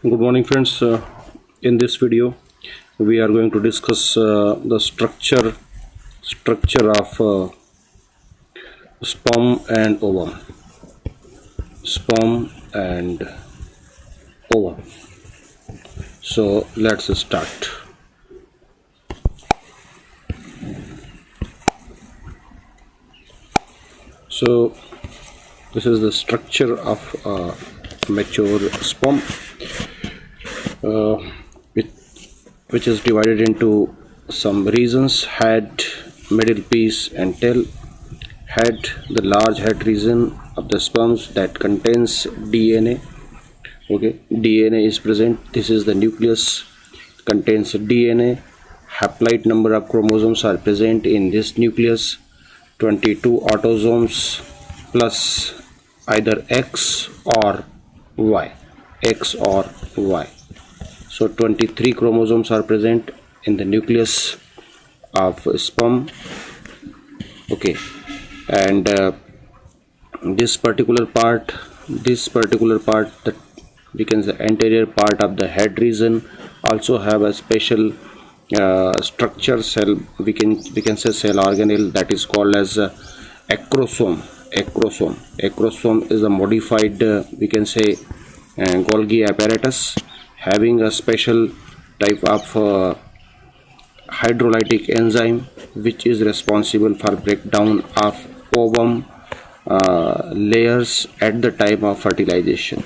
Good morning, friends. In this video, we are going to discuss the structure of sperm and ovum. Sperm and ovum. So let's start. So this is the structure of mature sperm, uh, which, which is divided into some regions: head, middle piece, and tail. Head, the large head region of the sperms that contains DNA. Okay, DNA is present. This is the nucleus, contains DNA. Haploid number of chromosomes are present in this nucleus. 22 autosomes plus either X or Y. X or Y. So 23 chromosomes are present in the nucleus of sperm. Okay, and this particular part, that we can say anterior part of the head region, also have a special structure cell. We can say cell organelle, that is called as acrosome. Acrosome is a modified we can say Golgi apparatus, having a special type of hydrolytic enzyme which is responsible for breakdown of ovum layers at the time of fertilization.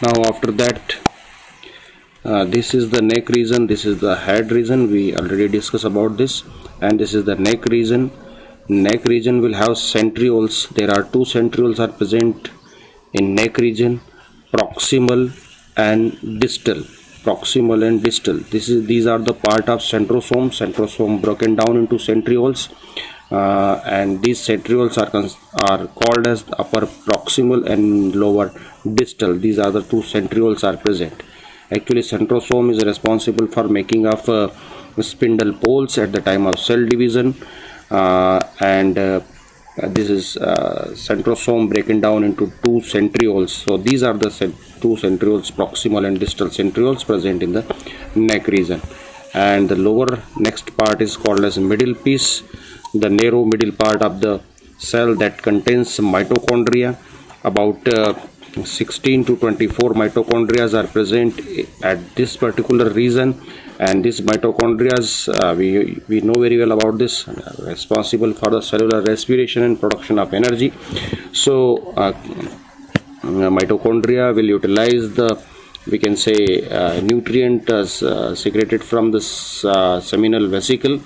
Now after that, this is the neck region, this is the head region, we already discussed about this, and this is the neck region. Neck region will have centrioles. There are two centrioles are present in neck region: proximal and distal. These are the part of centrosome broken down into centrioles, and these centrioles are called as upper proximal and lower distal. These are the two centrioles are present. Actually, centrosome is responsible for making of spindle poles at the time of cell division, and this is centrosome broken down into two centrioles. So these are the two centrioles, proximal and distal centrioles, present in the neck region. And the lower next part is called as middle piece, the narrow middle part of the cell that contains mitochondria. About 16 to 24 mitochondria are present at this particular region, and these mitochondria, we know very well about this, responsible for the cellular respiration and production of energy. So mitochondria will utilize the, we can say, nutrient secreted from the seminal vesicle,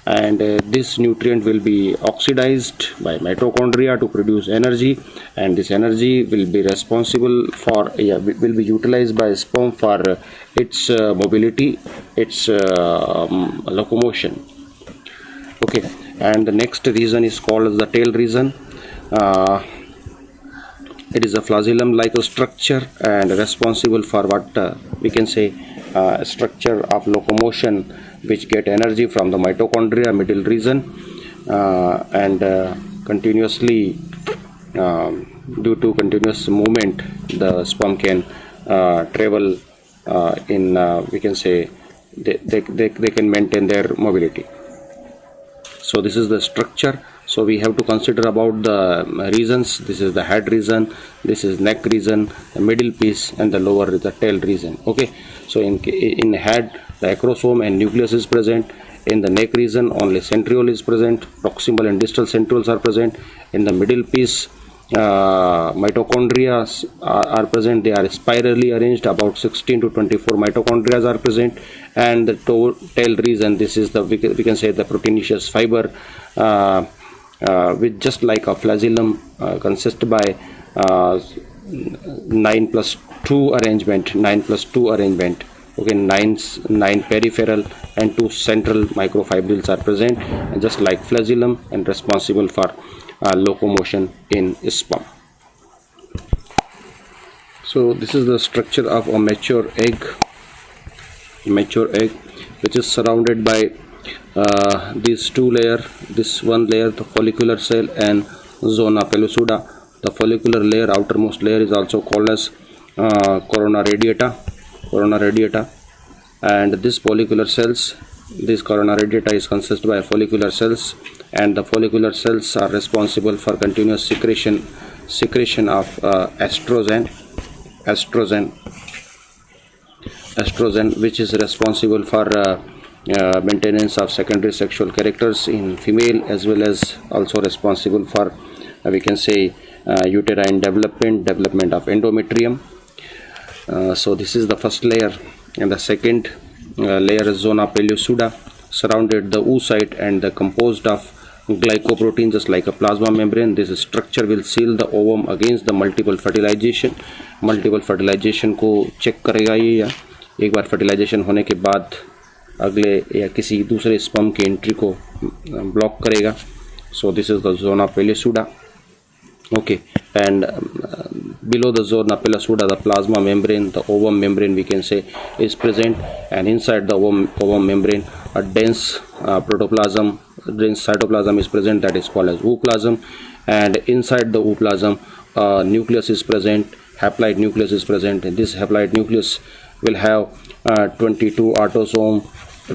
and this nutrient will be oxidized by mitochondria to produce energy, and this energy will be responsible for will be utilized by sperm for its mobility, its locomotion. Okay, and the next region is called as the tail region. It is a flagellum like a structure and responsible for what we can say structure of locomotion, which get energy from the mitochondria, middle region, and continuously due to continuous movement the sperm can travel in we can say they can maintain their mobility. So this is the structure. So we have to consider about the regions. This is the head region, this is neck region, the middle piece, and the lower is the tail region. Okay, so in head the acrosome and nucleus is present. In the neck region only centriole is present, proximal and distal centrioles are present. In the middle piece mitochondria are present. They are spirally arranged. About 16 to 24 mitochondria are present. And the tail region, this is the we can say the proteinaceous fiber, with just like a flagellum, consist by 9+2 arrangement. Okay, nine peripheral and 2 central microfibrils are present, just like flagellum, and responsible for locomotion in sperm. So this is the structure of a mature egg, which is surrounded by these two layer, this one layer, the follicular cell and zona pellucida. The follicular layer, outermost layer, is also called as corona radiata, and this follicular cells, this corona radiata is consisted by follicular cells, and the follicular cells are responsible for continuous secretion of estrogen, which is responsible for maintenance of secondary sexual characters in female, as well as also responsible for we can say uterine development of endometrium. So this is the first layer, and the second layer is zona pellucida, surrounded the oocyte and the composed of glycoprotein, just like a plasma membrane. This structure will seal the ovum against the multiple fertilization को check करेगा ये, या एक बार fertilisation होने के बाद अगले या किसी दूसरे स्पर्म के एंट्री को ब्लॉक करेगा. So this is the zona pellucida. Okay, and below the zona pellucida, the plasma membrane, the ovum membrane we can say, is present, and inside the ovum membrane a dense protoplasm, dense cytoplasm is present, that is called as ooplasm, and inside the ooplasm nucleus is present, haploid nucleus is present, and this haploid nucleus will have 22 autosome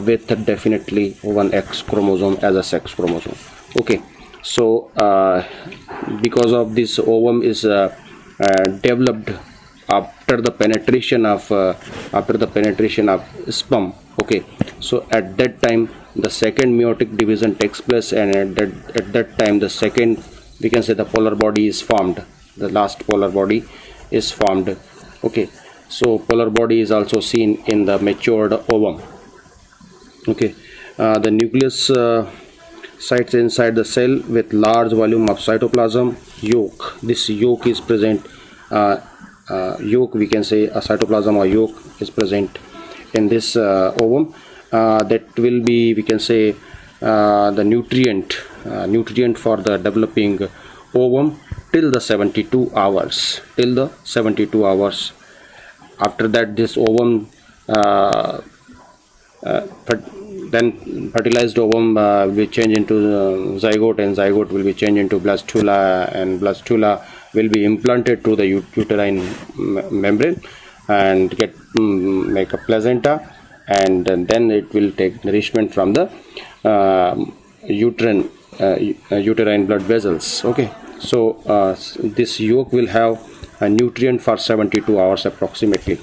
with definitely one X chromosome as a sex chromosome. Okay, so because of this, ovum is developed after the penetration of sperm. Okay, so at that time the second meiotic division takes place, and at that time the second, we can say, the polar body is formed, the last polar body is formed. Okay, so polar body is also seen in the matured ovum. Okay, the nucleus sites inside the cell with large volume of cytoplasm. Yolk, this yolk is present, yolk, we can say a cytoplasm or yolk is present in this ovum. That will be, we can say, the nutrient for the developing ovum till the 72 hours. After that, this ovum then fertilized ovum will change into zygote, and zygote will be changed into blastula, and blastula will be implanted to the uterine membrane and make a placenta, and then it will take nourishment from the uterine blood vessels. Okay, so this yolk will have a nutrient for 72 hours approximately.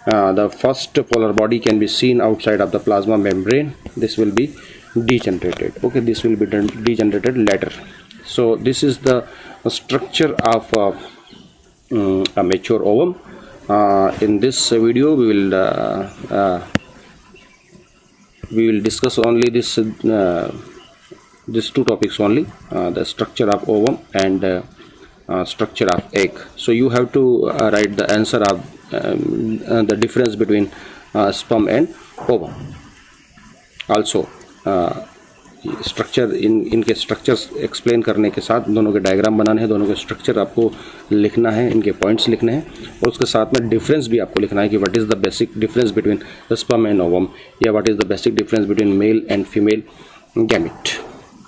The first polar body can be seen outside of the plasma membrane. This will be degenerated. Okay, this will be degenerated later. So this is the structure of a mature ovum. In this video we will discuss only this these two topics only, the structure of ovum and structure of egg. So you have to write the answer of the difference between sperm and ovum. Also structure इनके structures explain करने के साथ दोनों के diagram बनाने हैं, दोनों के स्ट्रक्चर आपको लिखना है, इनके पॉइंट्स लिखने हैं, और उसके साथ में डिफरेंस भी आपको लिखना है कि what is the basic difference between the sperm and ovum, या what is the basic difference between male and female gamete.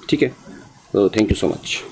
ठीक है, तो थैंक यू सो मच.